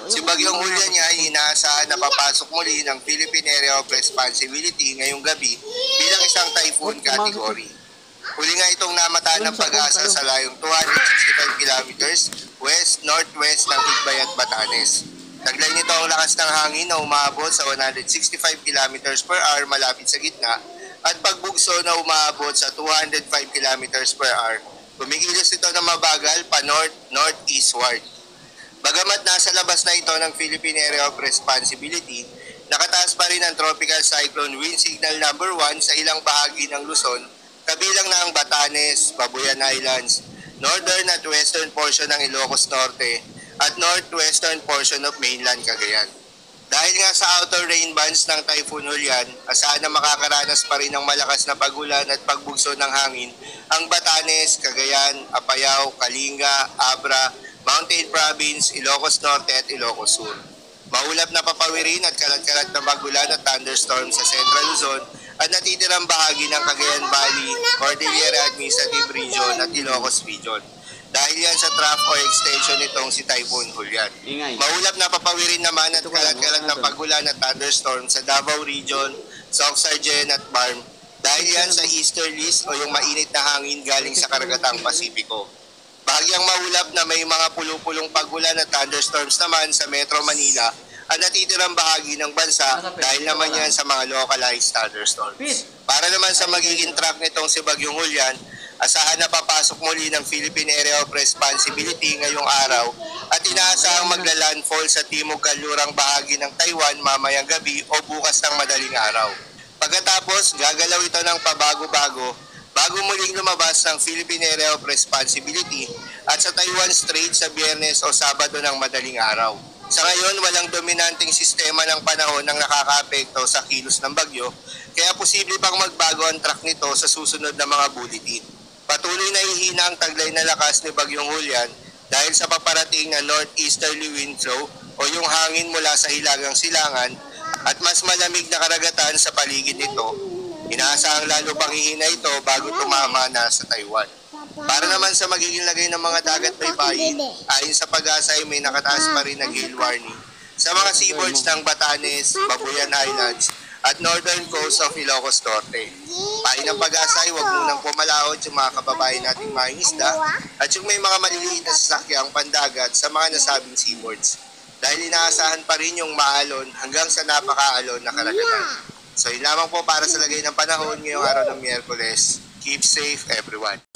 Si Bagyong Julian niya ay inaasahan na papasok muli ng Philippine Area of Responsibility ngayong gabi bilang isang typhoon category. Huli nga itong namataan ng Pag-asa sa layong 265 kilometers west-northwest ng Igbayat, Batanes. Taglay nito ang lakas ng hangin na umaabot sa 165 kilometers per hour malapit sa gitna at pagbugso na umaabot sa 205 kilometers per hour. Kumikilos ito na mabagal pa north-northeastward. Bagamat nasa labas na ito ng Philippine Area of Responsibility, nakataas pa rin ang Tropical Cyclone Wind Signal number 1 sa ilang bahagi ng Luzon, kabilang na ang Batanes, Babuyan Islands, northern at western portion ng Ilocos Norte, at northwestern portion of mainland Cagayan. Dahil nga sa outer rain bands ng Typhoon Julian, asahan na makakaranas pa rin ng malakas na pagulan at pagbugso ng hangin ang Batanes, Cagayan, Apayao, Kalinga, Abra, Mountain Province, Ilocos Norte at Ilocos Sur. Maulap na papawirin at kalat-kalat na magulan at thunderstorm sa Central Luzon at natitirang bahagi ng Cagayan Valley, Cordillera Administrative Region at Ilocos Region. Dahil yan sa trough o extension nitong si Typhoon Julian. Maulap na papawirin naman at kalat-kalat na pagulan at thunderstorm sa Davao Region, Soxargen at Barm. Dahil yan sa easterlies o yung mainit na hangin galing sa karagatang Pasipiko. Bahagyang maulap na may mga pulupulong pagulan at thunderstorms naman sa Metro Manila at natitirang bahagi ng bansa dahil naman yan sa mga localized thunderstorms. Para naman sa magiging track nitong si Bagyong Julian, asahan na papasok muli ng Philippine Area of Responsibility ngayong araw at inaasahang magla-landfall sa timog kanlurang bahagi ng Taiwan mamayang gabi o bukas ng madaling araw. Pagkatapos, gagalaw ito ng pabago-bago bago muling lumabas ng Philippine Area of Responsibility at sa Taiwan Strait sa Biyernes o Sabado ng madaling araw. Sa ngayon, walang dominanteng sistema ng panahon ang nakakaapekto sa kilos ng bagyo, kaya posible pang magbago ang track nito sa susunod na mga bulletin. Patuloy na ihina ang taglay na lakas ni Bagyong Julian dahil sa paparating na northeasterly wind flow o yung hangin mula sa hilagang silangan at mas malamig na karagatan sa paligid nito. Inaasahang lalo pang ihina ito bago tumama na sa Taiwan. Para naman sa magiging lagay ng mga dagat baybayin, ayon sa Pag-asa ay may nakataas pa rin na gale warning sa mga seaboards ng Batanes, Babuyan Islands at northern coast of Ilocos Norte. Payo ng Pag-asa ay huwag munang pumalaot yung mga kababayan nating mangingisda at yung may mga maliliit na sasakyang pandagat sa mga nasabing seaboards dahil inaasahan pa rin yung maalon hanggang sa napakaalon na karagatan. So yun lamang po para sa lagay ng panahon ngayong araw ng Miyerkules. Keep safe everyone.